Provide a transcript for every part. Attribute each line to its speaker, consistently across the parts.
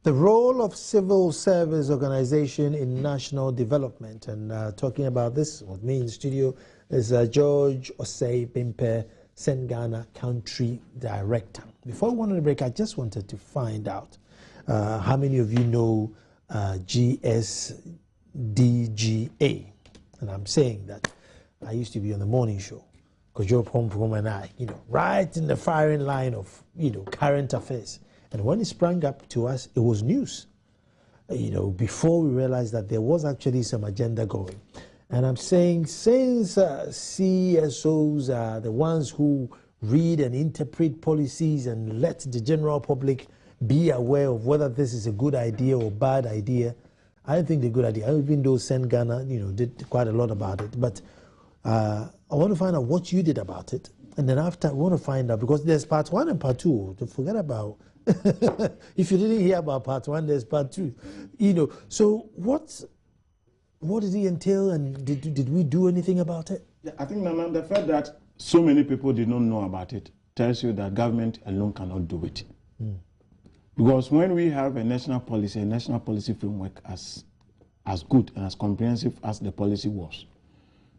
Speaker 1: The role of civil service organization in national development. And talking about this with me in the studio is George Osei Bimpe, Ghana Country Director. Before we went on the break, I just wanted to find out how many of you know GSDGA. And I'm saying that I used to be on the morning show, Kojo Pom and I, right in the firing line of, current affairs. And when it sprang up to us, it was news, before we realized that there was actually some agenda going. And I'm saying, since CSOs are the ones who read and interpret policies and let the general public be aware of whether this is a good idea or bad idea, I don't think they're a good idea. Even though Ghana, did quite a lot about it. But I want to find out what you did about it. And then after, I want to find out, because there's part 1 and part 2, to forget about. If you didn't hear about part 1, there's part 2. So what did it entail, and did we do anything about it?
Speaker 2: Yeah, I think, Nana, the fact that so many people did not know about it tells you that government alone cannot do it. Because when we have a national policy framework as good and as comprehensive as the policy was,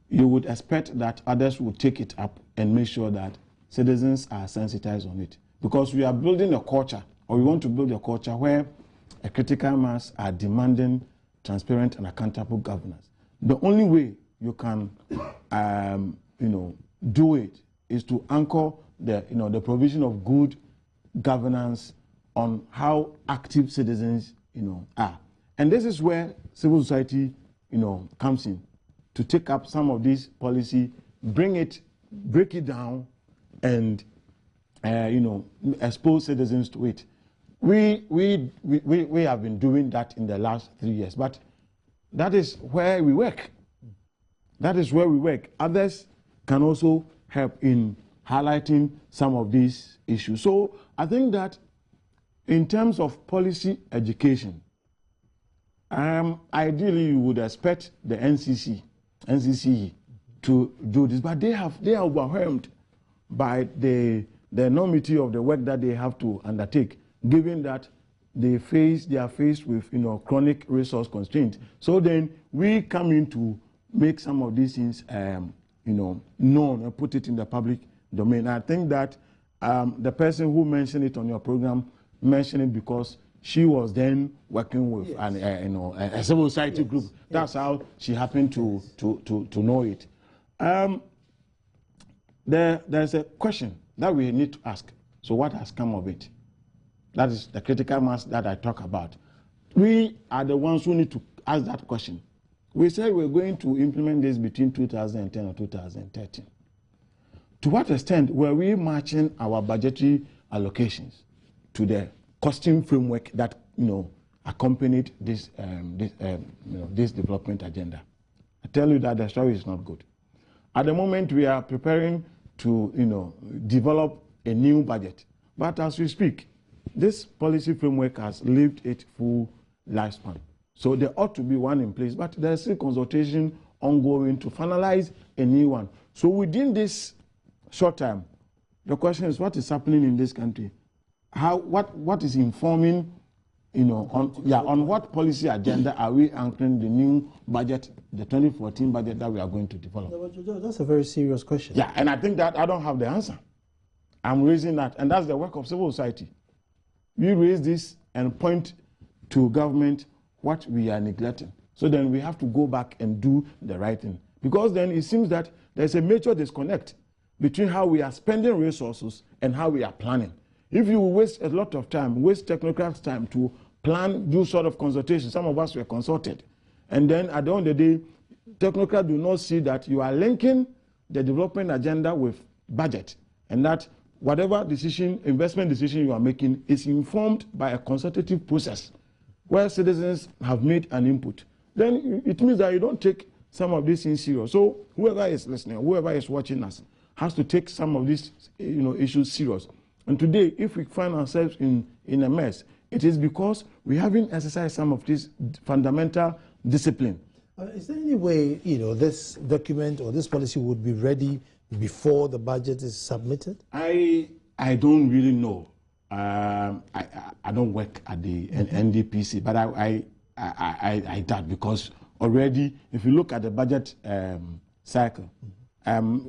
Speaker 2: you would expect that others would take it up and make sure that citizens are sensitized on it. Because we are building a culture, or we want to build a culture where a critical mass are demanding transparent and accountable governance. The only way you can, do it is to anchor the provision of good governance on how active citizens, are. And this is where civil society, comes in to take up some of this policy, break it down, and expose citizens to it. We have been doing that in the last 3 years, but that is where we work. That is where we work. Others can also help in highlighting some of these issues. So I think that in terms of policy education, ideally you would expect the NCCE to do this, but they are overwhelmed by the enormity of the work that they have to undertake, given that they are faced with chronic resource constraints. So then we come in to make some of these things known and put it in the public domain. I think that the person who mentioned it on your program mentioned it because she was then working with a civil society group. That's how she happened to know it. There's a question that we need to ask. So what has come of it? That is the critical mass that I talk about. We are the ones who need to ask that question. We said we're going to implement this between 2010 and 2013. To what extent were we matching our budgetary allocations to the costing framework that accompanied this this development agenda? I tell you that the story is not good. At the moment, we are preparing to develop a new budget. But as we speak, this policy framework has lived its full lifespan. So there ought to be one in place, but there's still consultation ongoing to finalize a new one. So within this short time, the question is, what is happening in this country? What is informing, on what policy agenda are we anchoring the new budget, the 2014 budget that we are going to develop?
Speaker 1: That's a very serious question.
Speaker 2: Yeah, and I think that I don't have the answer. I'm raising that, and that's the work of civil society. We raise this and point to government what we are neglecting. So then we have to go back and do the right thing. Because then it seems that there's a major disconnect between how we are spending resources and how we are planning. If you waste a lot of time, waste technocrats' time to plan, do sort of consultation, some of us were consulted, and then at the end of the day, technocrats do not see that you are linking the development agenda with budget, and that whatever investment decision you are making is informed by a consultative process where citizens have made an input. Then it means that you don't take some of these things serious. So whoever is listening, whoever is watching us, has to take some of these issues serious. And today, if we find ourselves in a mess, it is because we haven't exercised some of this fundamental discipline.
Speaker 1: Is there any way, this document or this policy would be ready before the budget is submitted?
Speaker 2: I don't really know. I don't work at the NDPC, but I doubt, because already, if you look at the budget cycle,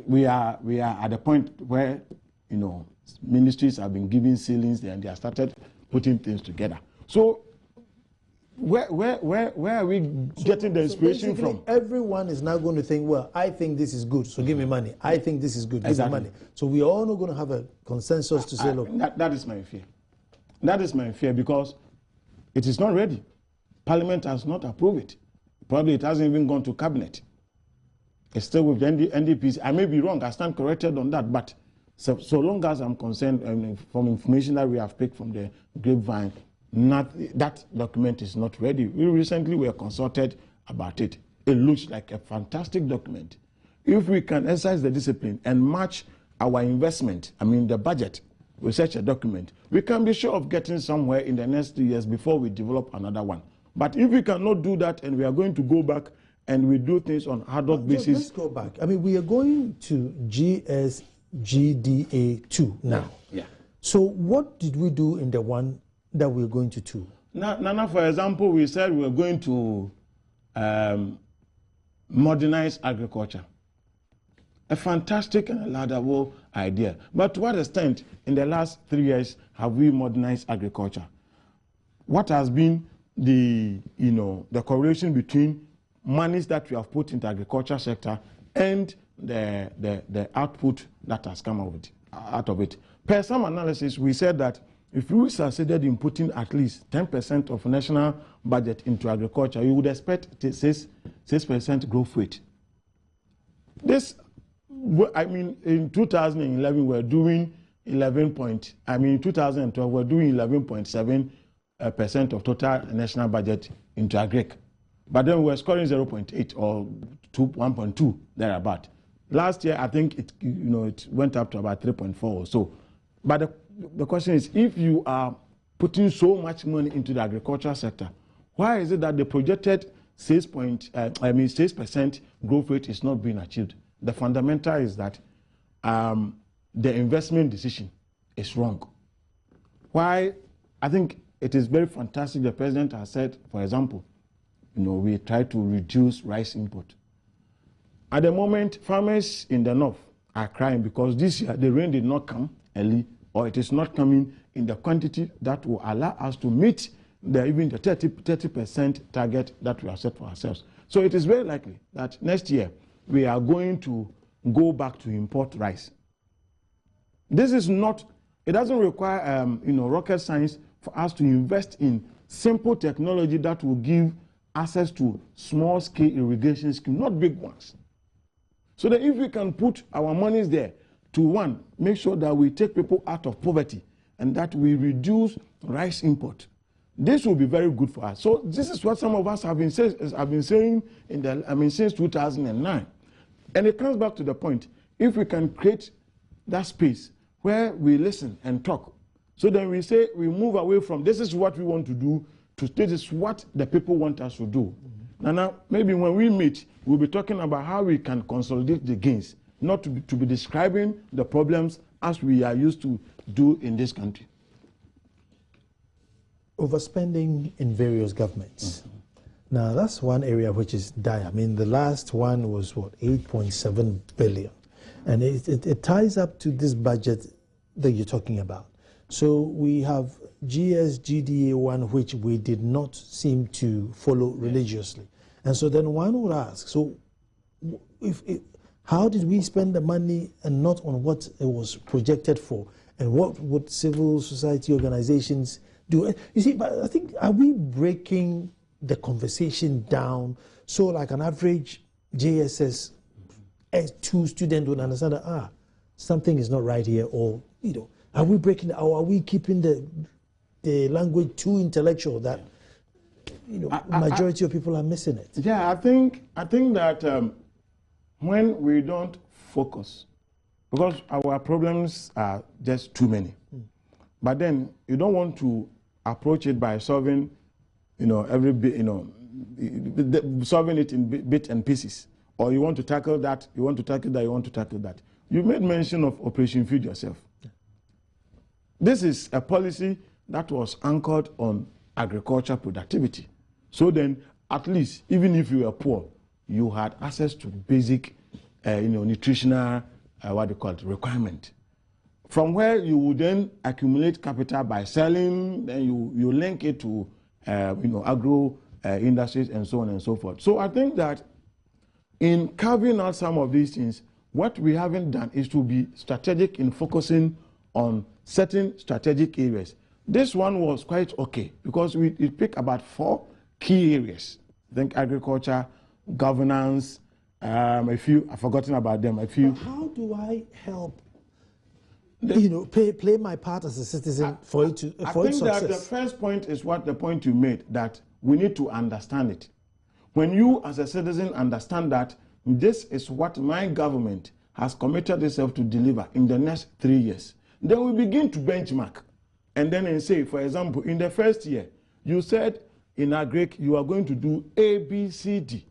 Speaker 2: we are at the point where, you know, ministries have been giving ceilings and they have started putting things together. So where are we getting the inspiration from?
Speaker 1: Everyone is now going to think, well, I think this is good, so give me money. I think this is good, give me money. So we are all not going to have a consensus to say, look.
Speaker 2: That is my fear. That is my fear, because it is not ready. Parliament has not approved it. Probably it hasn't even gone to cabinet. It's still with the NDPs. I may be wrong, I stand corrected on that, but so long as I'm concerned, from information that we have picked from the grapevine, that document is not ready. We recently were consulted about it. It looks like a fantastic document. If we can exercise the discipline and match our investment, the budget, with such a document, we can be sure of getting somewhere in the next 2 years before we develop another one. But if we cannot do that, and we are going to go back and we do things on ad hoc basis.
Speaker 1: Let's go back. We are going to GSGDA 2 now.
Speaker 2: Yeah.
Speaker 1: So what did we do in the one that we're going to 2?
Speaker 2: Nana, for example, we said we were going to modernize agriculture. A fantastic and a laudable idea. But to what extent in the last 3 years have we modernized agriculture? What has been the correlation between monies that we have put into the agriculture sector and the output that has come out of it? Per some analysis, we said that if we succeeded in putting at least 10% of national budget into agriculture, you would expect 6% growth rate. This, in 2011 we're doing 2012 we're doing 11.7% of total national budget into agric, but then we're scoring 0.8 or 1.2 thereabout. Last year I think it went up to about 3.4 or so. But the question is, if you are putting so much money into the agriculture sector, why is it that the projected 6% growth rate is not being achieved? The fundamental is that the investment decision is wrong. Why? I think it is very fantastic. The president has said, for example, we try to reduce rice import. At the moment, farmers in the north are crying because this year the rain did not come early, or it is not coming in the quantity that will allow us to meet even the 30% target that we have set for ourselves. So it is very likely that next year we are going to go back to import rice. This is not, it doesn't require rocket science for us to invest in simple technology that will give access to small-scale irrigation schemes, not big ones. So that if we can put our monies there to, one, make sure that we take people out of poverty and that we reduce rice import, this will be very good for us. So this is what some of us have been saying since 2009. And it comes back to the point, if we can create that space where we listen and talk, so then we say, we move away from this is what we want to do to this is what the people want us to do. Now, maybe when we meet, we'll be talking about how we can consolidate the gains, not to be describing the problems as we are used to do in this country.
Speaker 1: Overspending in various governments. Now, that's one area which is dire. The last one was, 8.7 billion. And it ties up to this budget that you're talking about. So we have GSGDA 1, which we did not seem to follow religiously. And so then one would ask, so how did we spend the money and not on what it was projected for? And what would civil society organizations do? You see, but I think, are we breaking the conversation down so like an average JSS 2 student would understand that, something is not right here, or, are we breaking, or are we keeping the language too intellectual that, majority of people are missing it?
Speaker 2: Yeah, I think that when we don't focus, because our problems are just too many, but then you don't want to approach it by solving, every bit, solving it in bits and pieces, or you want to tackle that, you want to tackle that, you want to tackle that. You made mention of Operation Feed Yourself. This is a policy that was anchored on agriculture productivity. So then, at least, even if you were poor, you had access to basic, nutritional, requirement. From where you would then accumulate capital by selling, then you link it to, agro industries and so on and so forth. So I think that in carving out some of these things, what we haven't done is to be strategic in focusing on certain strategic areas. This one was quite okay because we picked about 4 key areas. I think agriculture, governance, a few, I've forgotten about them, a few.
Speaker 1: But how do I help, play my part as a citizen for it to, for its success?
Speaker 2: I think that the first point is what the point you made, that we need to understand it. When you as a citizen understand that this is what my government has committed itself to deliver in the next 3 years, then we begin to benchmark. And then say, for example, in the first year, you said in agric you are going to do A, B, C, D.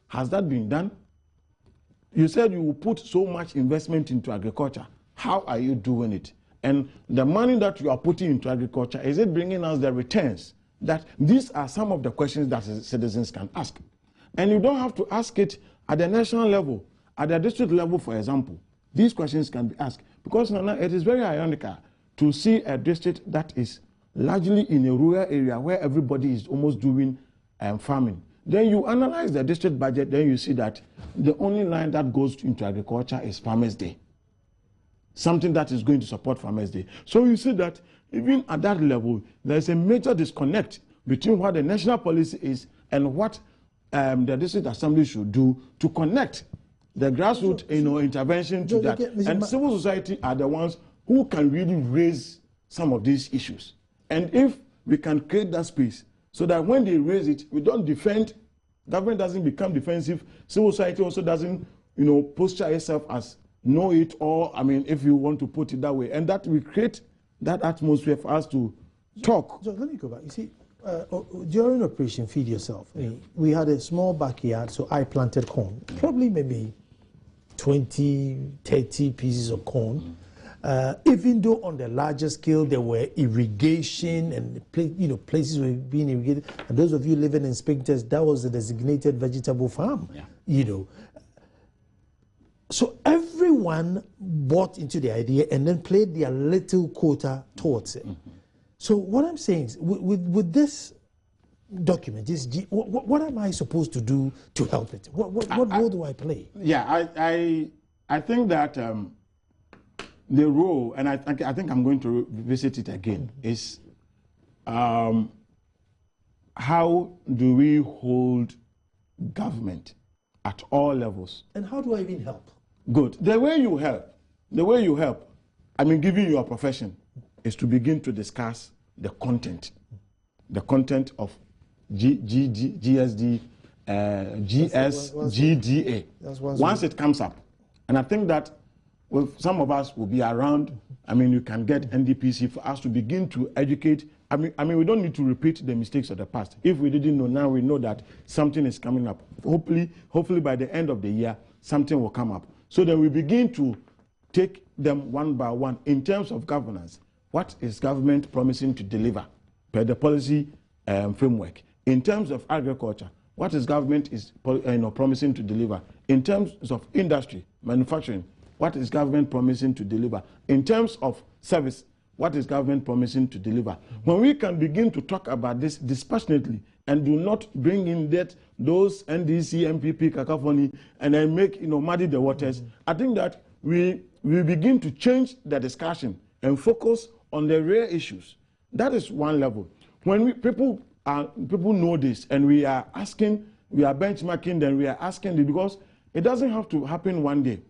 Speaker 2: Has that been done? You said you will put so much investment into agriculture. How are you doing it? And the money that you are putting into agriculture, is it bringing us the returns? That these are some of the questions that citizens can ask. And you don't have to ask it at the national level. At the district level, for example, these questions can be asked. Because Nana, it is very ironical to see a district that is largely in a rural area where everybody is almost doing farming. Then you analyze the district budget, then you see that the only line that goes into agriculture is Farmers' Day. Something that is going to support Farmers' Day. So you see that even at that level, there's a major disconnect between what the national policy is and what the district assembly should do to connect the grassroots intervention to that. And civil society are the ones who can really raise some of these issues. And if we can create that space so that when they raise it, we don't defend, government doesn't become defensive, civil society also doesn't, posture itself as know it all, if you want to put it that way. And that we create that atmosphere for us to talk.
Speaker 1: So let me go back. You see, during Operation Feed Yourself, we had a small backyard, so I planted corn, probably maybe 20, 30 pieces of corn. Even though on the larger scale there were irrigation and places were being irrigated, and those of you living in Spintex, that was a designated vegetable farm. So everyone bought into the idea and then played their little quota towards it. So what I'm saying is, with this document, what am I supposed to do to help it? What role do I play?
Speaker 2: Yeah, I think that the role, and I think I'm going to visit it again, is how do we hold government at all levels?
Speaker 1: And how do I even help?
Speaker 2: Good. The way you help, given your profession, is to begin to discuss the content of GSD, GS, GDA. Once it comes up, and I think that some of us will be around. You can get NDPC for us to begin to educate. We don't need to repeat the mistakes of the past. If we didn't know, now we know that something is coming up. Hopefully by the end of the year, something will come up. So then we begin to take them one by one in terms of governance. What is government promising to deliver per the policy framework? In terms of agriculture, what is government promising to deliver? In terms of industry, manufacturing, what is government promising to deliver? In terms of service, what is government promising to deliver? When we can begin to talk about this dispassionately and do not bring in those NDC, MPP, cacophony, and then muddy the waters, I think that we begin to change the discussion and focus on the real issues. That is one level. When people know this and we are asking, we are benchmarking, then we are asking it, because it doesn't have to happen one day.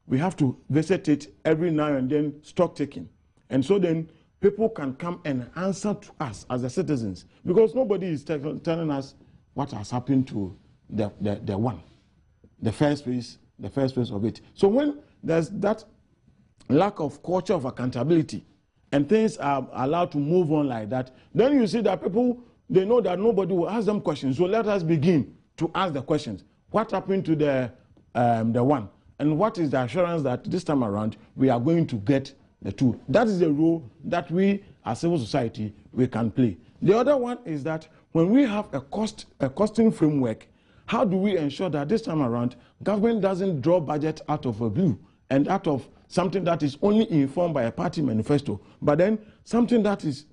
Speaker 2: We have to visit it every now and then, stock taking. And so then people can come and answer to us as the citizens, because nobody is telling us what has happened to the first phase of it. So when there's that lack of culture of accountability and things are allowed to move on like that, then you see that people, they know that nobody will ask them questions. So let us begin to ask the questions. What happened to the one? And what is the assurance that this time around we are going to get the two? That is the role that we as civil society, we can play. The other one is that when we have a costing framework, how do we ensure that this time around, government doesn't draw budget out of a blue and out of something that is only informed by a party manifesto, but then something that is,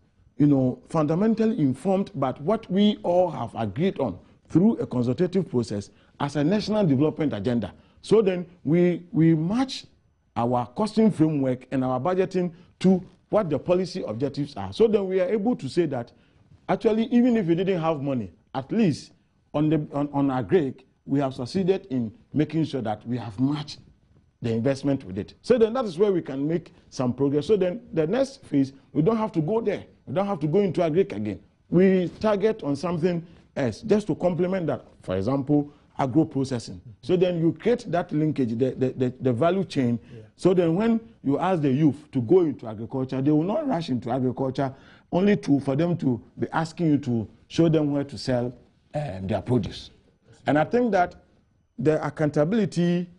Speaker 2: fundamentally informed by what we all have agreed on through a consultative process as a national development agenda. So then we match our costing framework and our budgeting to what the policy objectives are. So then we are able to say that actually, even if we didn't have money, at least on our grade, we have succeeded in making sure that we have matched the investment with it. So then that is where we can make some progress. So then the next phase, we don't have to go there. We don't have to go into agric again. We target on something else just to complement that. For example, agro-processing. So then you create that linkage, the value chain. Yeah. So then when you ask the youth to go into agriculture, they will not rush into agriculture only for them to be asking you to show them where to sell their produce. And I think that the accountability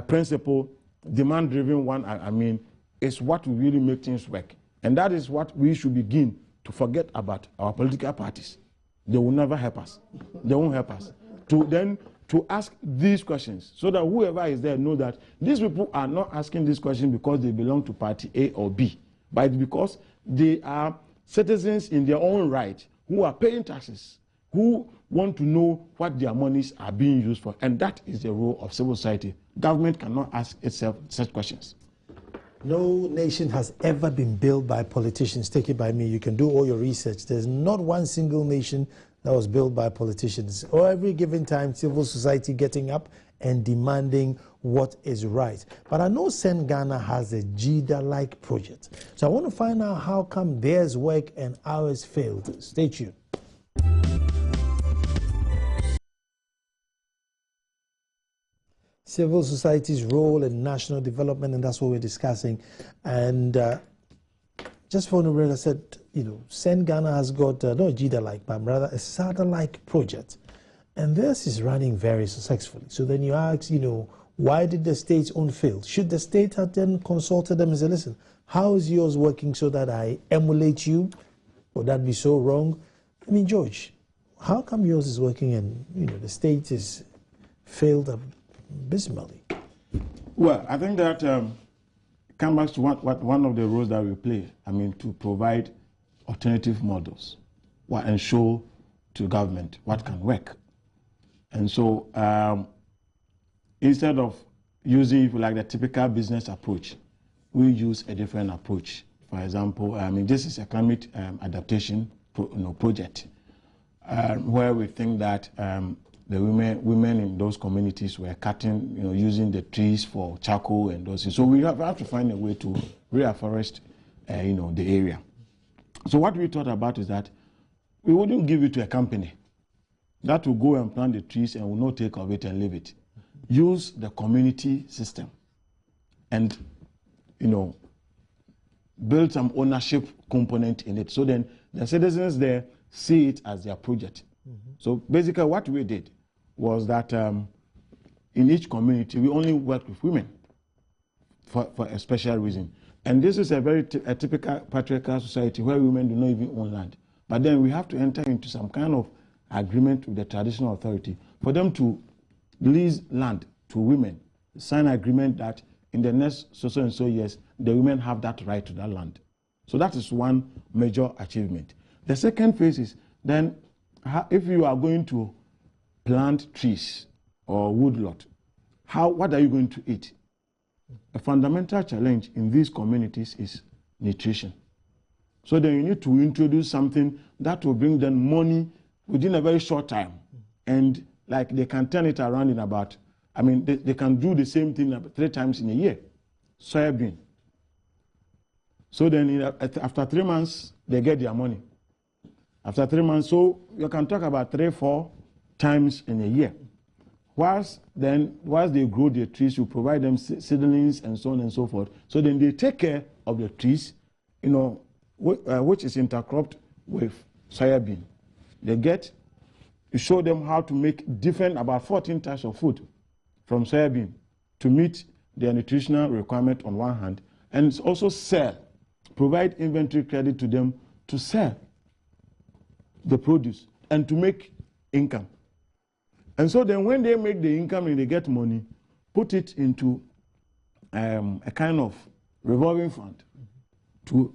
Speaker 2: principle, demand-driven one, is what will really make things work. And that is what we should begin to forget about our political parties. They will never help us. They won't help us. To ask these questions so that whoever is there know that these people are not asking this question because they belong to party A or B, but it's because they are citizens in their own right who are paying taxes, who want to know what their monies are being used for. And that is the role of civil society. Government cannot ask itself such questions.
Speaker 1: No nation has ever been built by politicians. Take it by me. You can do all your research. There's not one single nation that was built by politicians. Or every given time, civil society getting up and demanding what is right. But I know Send Ghana has a JIDA-like project. So I want to find out how come theirs work and ours failed. Stay tuned. Civil society's role in national development, and that's what we're discussing. And just for the I said, Send Ghana has got not JIDA-like, but rather a SADA-like project. And this is running very successfully. So then you ask, why did the state's own fail? Should the state have then consulted them and said, listen, how is yours working so that I emulate you? Would that be so wrong? George, how come yours is working and, the state is failed abysmally?
Speaker 2: Well, I think that comes back to one of the roles that we play. To provide alternative models, and show to government what can work. And so instead of using the typical business approach, we use a different approach. For example, this is a climate adaptation project where we think that the women in those communities were cutting, using the trees for charcoal and those things. So we have to find a way to reforest, the area. So what we thought about is that we wouldn't give it to a company that will go and plant the trees and will not take of it and leave it. Use the community system and, build some ownership component in it. So then the citizens there see it as their project. Mm-hmm. So basically what we did was that in each community, we only worked with women for a special reason. And this is a very typical patriarchal society where women do not even own land. But then we have to enter into some kind of agreement with the traditional authority for them to lease land to women, sign an agreement that in the next so and so years, the women have that right to that land. So that is one major achievement. The second phase is then if you are going to plant trees or woodlot, what are you going to eat? A fundamental challenge in these communities is nutrition. So then you need to introduce something that will bring them money within a very short time. And they can turn it around in about, they can do the same thing 3 times in a year. Soybean. So then after 3 months, they get their money. After 3 months, so you can talk about 3-4 times in a year. Whilst they grow the trees, you provide them seedlings and so on and so forth. So then they take care of the trees, which is intercropped with soybean. You show them how to make about 14 types of food from soybean to meet their nutritional requirement on one hand, and also sell provide inventory credit to them to sell the produce and to make income. And so then when they make the income and they get money, put it into a kind of revolving fund to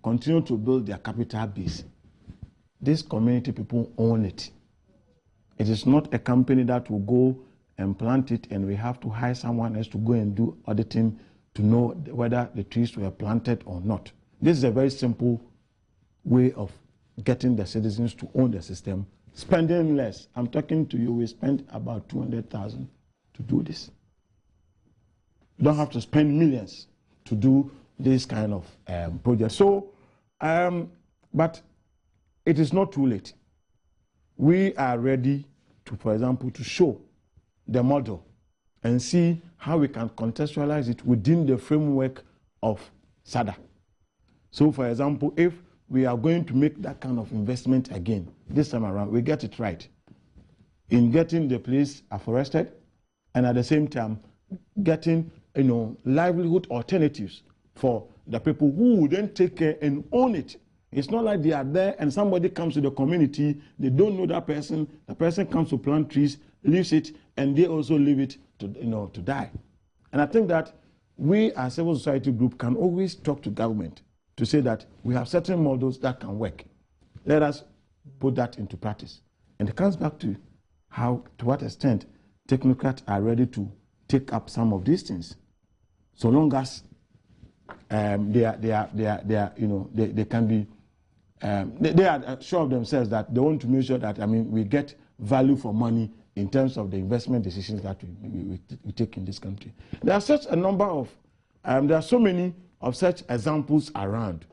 Speaker 2: continue to build their capital base. These community people own it. It is not a company that will go and plant it and we have to hire someone else to go and do auditing to know whether the trees were planted or not. This is a very simple way of getting the citizens to own the system, spending less. I'm talking to you, we spent about 200,000 to do this. You don't have to spend millions to do this kind of project. So, but it is not too late. We are ready to, for example, to show the model and see how we can contextualize it within the framework of SADA. So, for example, if we are going to make that kind of investment again, this time around, we get it right in getting the place afforested and at the same time getting, livelihood alternatives for the people who will then take care and own it. It's not like they are there and somebody comes to the community, they don't know that person, the person comes to plant trees, leaves it, and they also leave it to, to die. And I think that we as civil society group can always talk to government to say that we have certain models that can work. Let us put that into practice. And it comes back to how, to what extent technocrats are ready to take up some of these things. So long as they can be, they are sure of themselves that they want to make sure that, we get value for money in terms of the investment decisions that we take in this country. There are such a number of, there are so many of such examples around.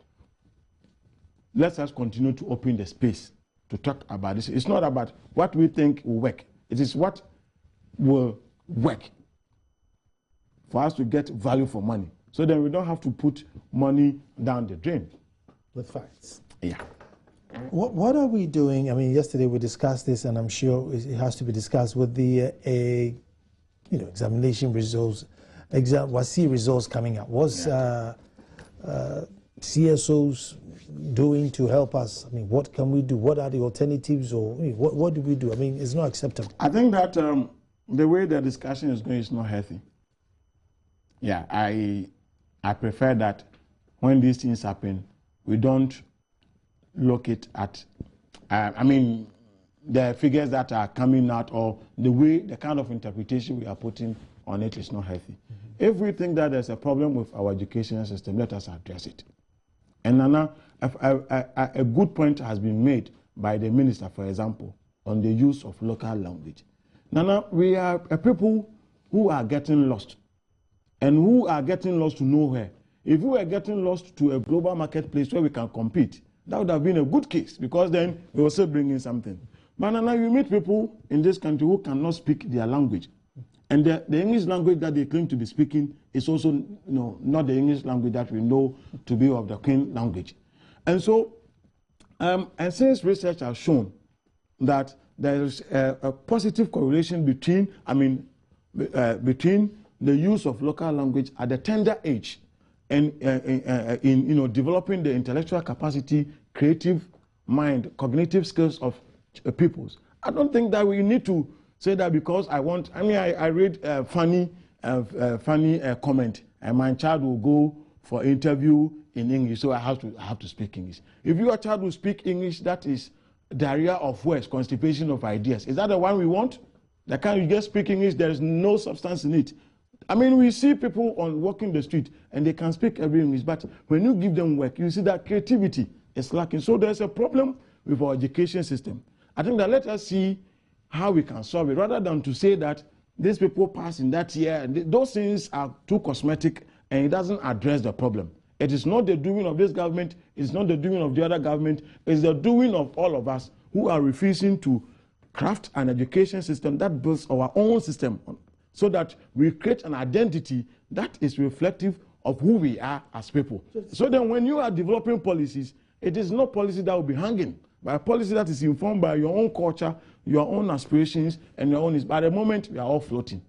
Speaker 2: Let us continue to open the space to talk about this. It's not about what we think will work. It is what will work for us to get value for money. So then we don't have to put money down the drain.
Speaker 1: With facts.
Speaker 2: Yeah.
Speaker 1: What are we doing? Yesterday we discussed this, and I'm sure it has to be discussed with the examination results, WASSCE results coming up. What's CSOs doing to help us? What can we do? What are the alternatives, or what do we do? It's not acceptable.
Speaker 2: I think that the way the discussion is going is not healthy. Yeah, I prefer that when these things happen, we don't look it at, the figures that are coming out or the kind of interpretation we are putting on it is not healthy. Mm-hmm. If we think that there's a problem with our education system, let us address it. And Nana, a good point has been made by the minister, for example, on the use of local language. Nana, we are a people who are getting lost, and who are getting lost to nowhere. If we were getting lost to a global marketplace where we can compete, that would have been a good case, because then we also bring in something. But now you meet people in this country who cannot speak their language. And the English language that they claim to be speaking is also not the English language that we know to be of the Queen language. And so, and since research has shown that there is a positive correlation between, between the use of local language at the tender age and in developing the intellectual capacity, creative mind, cognitive skills of peoples. I don't think that we need to say that because I read a funny comment, and my child will go for interview in English, so I have to speak English. If your child will speak English, that is diarrhea of words, constipation of ideas. Is that the one we want? That kind you just speak English, there is no substance in it. We see people walking the street and they can speak every English, but when you give them work, you see that creativity is lacking. So there's a problem with our education system. I think that let us see how we can solve it, rather than to say that these people pass in that year. Those things are too cosmetic and it doesn't address the problem. It is not the doing of this government, it's not the doing of the other government, it's the doing of all of us who are refusing to craft an education system that builds our own system, so that we create an identity that is reflective of who we are as people. So then when you are developing policies, it is not policy that will be hanging, but a policy that is informed by your own culture, your own aspirations, and your own. By the moment, we are all floating,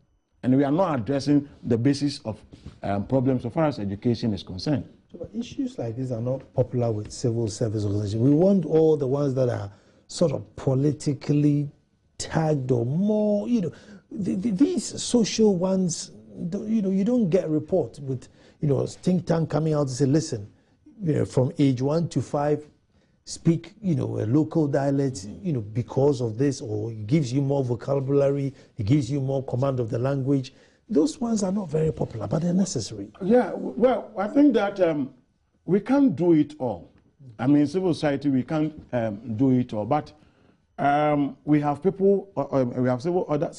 Speaker 2: and we are not addressing the basis of problems so far as education is concerned.
Speaker 1: So, but issues like this are not popular with civil service organizations. We want all the ones that are sort of politically tagged or more, these social ones, you don't get reports with, think tank coming out to say, listen, from age 1 to 5, speak, a local dialect, because of this, or it gives you more vocabulary, it gives you more command of the language. Those ones are not very popular, but they're necessary.
Speaker 2: Yeah, well, I think that we can't do it all. I mean, civil society, we can't do it all, but we have people, we have other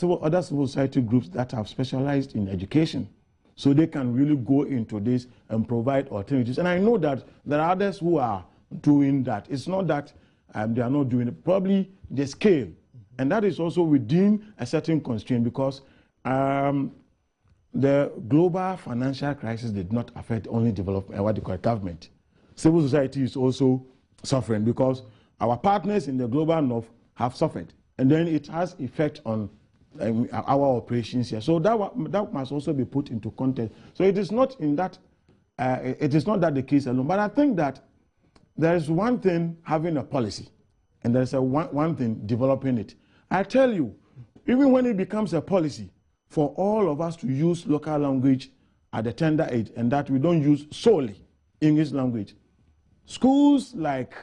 Speaker 2: civil society groups that have specialized in education, so they can really go into this and provide alternatives. And I know that there are others who are doing that. It's not that they are not doing it, probably the scale, and that is also within a certain constraint, because the global financial crisis did not affect only government. Civil society is also suffering because our partners in the global north have suffered, and then it has effect on our operations here. So that must also be put into context. So it is not in that it is not that the case alone. But I think that there is one thing having a policy, and there is one thing developing it. I tell you, even when it becomes a policy for all of us to use local language at the tender age, and that we don't use solely English language, schools like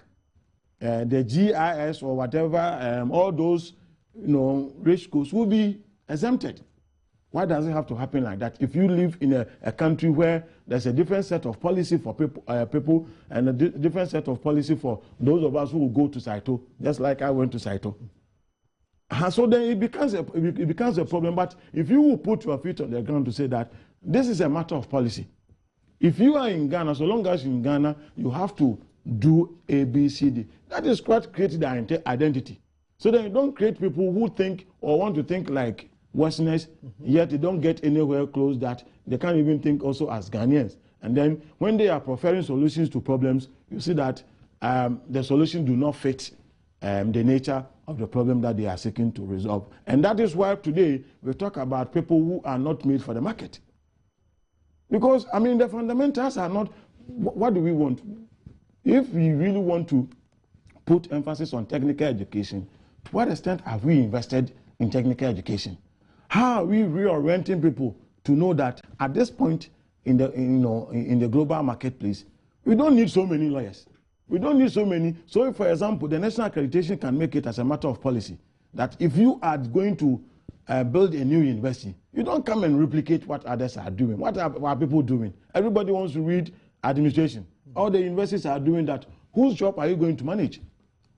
Speaker 2: the GIS or whatever, all those rich schools will be exempted. Why does it have to happen like that? If you live in a country where there's a different set of policy for people and a different set of policy for those of us who will go to Saito, just like I went to Saito. So then it becomes a problem. But if you will put your feet on the ground to say that this is a matter of policy, if you are in Ghana, so long as you're in Ghana, you have to do A, B, C, D. That is what creates the identity. So then you don't create people who think or want to think like Westerners, yet they don't get anywhere close that they can't even think also as Ghanaians. And then when they are preferring solutions to problems, you see that the solutions do not fit the nature of the problem that they are seeking to resolve. And that is why today we talk about people who are not made for the market. Because, I mean, the fundamentals are not, what do we want? If we really want to put emphasis on technical education, to what extent have we invested in technical education? How are we reorienting people to know that at this point in the global marketplace, we don't need so many lawyers. We don't need so many. So if, for example, the national accreditation can make it as a matter of policy that if you are going to build a new university, you don't come and replicate what others are doing. What are people doing? Everybody wants to read administration. All the universities are doing that. Whose job are you going to manage?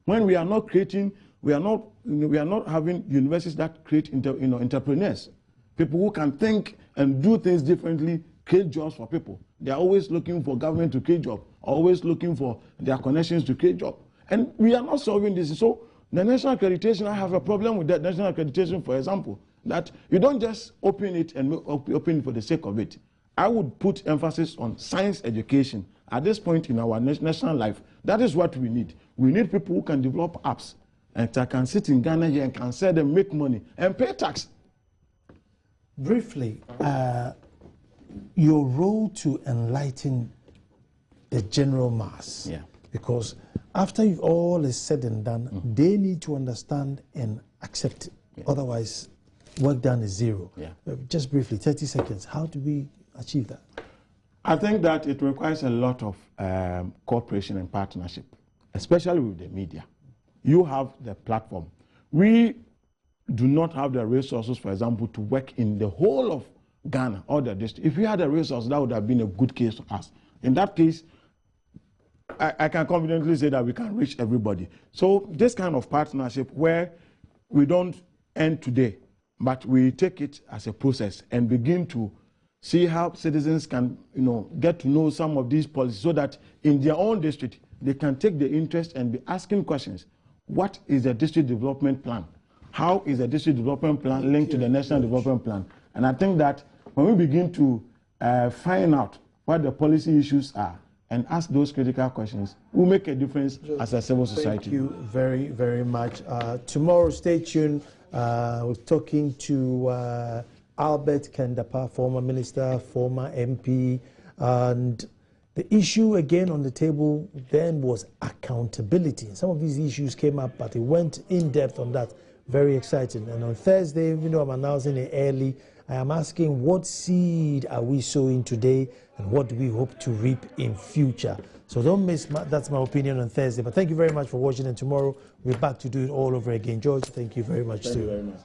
Speaker 2: When we are not creating, we are not having universities that create entrepreneurs, people who can think and do things differently, create jobs for people. They are always looking for government to create jobs, always looking for their connections to create jobs. And we are not solving this. So the national accreditation, I have a problem with that national accreditation, for example, that you don't just open it and open it for the sake of it. I would put emphasis on science education at this point in our national life. That is what we need. We need people who can develop apps and that can sit in Ghana here and can sell them, make money, and pay tax.
Speaker 1: Briefly, your role to enlighten the general mass.
Speaker 2: Yeah.
Speaker 1: Because after all is said and done, they need to understand and accept it. Yeah. Otherwise, work done is zero.
Speaker 2: Yeah.
Speaker 1: Just briefly, 30 seconds. How do we achieve that?
Speaker 2: I think that it requires a lot of cooperation and partnership, especially with the media. You have the platform. We do not have the resources, for example, to work in the whole of Ghana or the district. If we had the resources, that would have been a good case for us. In that case, I can confidently say that we can reach everybody. So this kind of partnership where we don't end today, but we take it as a process and begin to see how citizens can get to know some of these policies so that in their own district, they can take the interest and be asking questions. What is the district development plan? How is the district development plan linked to the national development plan? And I think that when we begin to find out what the policy issues are and ask those critical questions, we'll make a difference as a civil society.
Speaker 1: Thank you very, very much. Tomorrow, stay tuned. We're talking to Albert Kendapa, former minister, former MP, and The issue again on the table then was accountability. Some of these issues came up, but it went in depth on that. Very exciting. And on Thursday, even though I'm announcing it early, I am asking what seed are we sowing today and what do we hope to reap in future. So don't miss, that's my opinion on Thursday. But thank you very much for watching, and tomorrow we're back to do it all over again. George, thank you very much.
Speaker 2: Thank you very much.